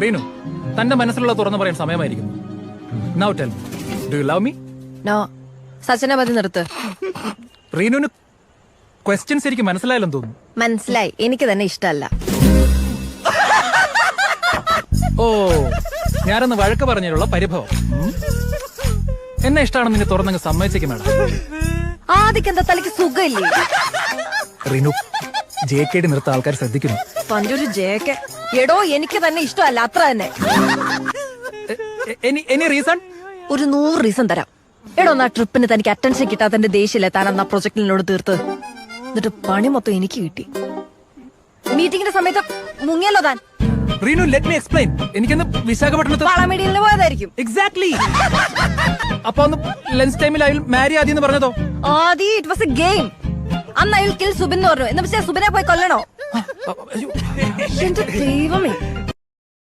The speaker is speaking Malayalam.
റീനു, തന്റെ മനസ്സിലുള്ള തുറന്നു പറയാൻ സമയമായിരിക്കുന്നു. Now tell me, do you love me? No. സച്ചിനെ മതി നിർത്ത്. റീനുവിന് ക്വസ്റ്റ്യൻസ് എനിക്ക് മനസ്സിലായാലെന്ന് തോന്നുന്നു. മനസ്സിലായി, എനിക്ക് തന്നെ ഇഷ്ടമല്ല. ഓ, ഞാനൊന്ന് വഴക്ക് പറഞ്ഞതിലുള്ള പരിഭവം. എന്നെ ഇഷ്ടമാണെന്ന് നിന്നെ തുറന്നങ്ങ് സമ്മതിച്ചേക്കും മേഡം. ആദ്യം എന്താ തലയ്ക്ക് സുഖമില്ലേ? റീനു, JKD നിർത്ത ആൾക്കാർ ശ്രദ്ധിക്കുന്നു. പണ്ടൊരു ജേക്ക്. എടോ, എനിക്ക് തന്നെ ഇഷ്ടമല്ല, അത്ര തന്നെ. Any reason? ഒരു 100 റീസൺ തരാം. എടോ, ആ ട്രിപ്പിന് തനിക്ക് അറ്റൻഷൻ കിട്ടാത്തതിന്റെ ദേഷ്യല്ലേ താൻ അന്ന് ആ പ്രൊജക്ടിനോട് തീർത്ത്. എന്നിട്ട് പണി മൊത്തം എനിക്ക് കിട്ടി. മീറ്റിംഗിന്റെ സമയത്ത് മുങ്ങിയല്ലോ താൻ. Reenu, let me explain. എനിക്കൊന്ന് വിശാഖപട്ടണത്ത് വളമീഡിയലിന് പോയതായിരിക്കും. എക്സാക്ട്ലി. അപ്പൊ ഒന്ന് ലഞ്ച് ടൈമിൽ അയാൾ മാരി ആദ്യം എന്ന് പറഞ്ഞതോ? ആദി, ഇറ്റ് വാസ് എ ഗെയിം. അന്ന് അയാൾ കിൽ സുബിൻ എന്ന് പറഞ്ഞു. എന്ന് വെച്ചാൽ സുബിനെ പോയി കൊല്ലണോ? എന്റെ ദൈവമേ.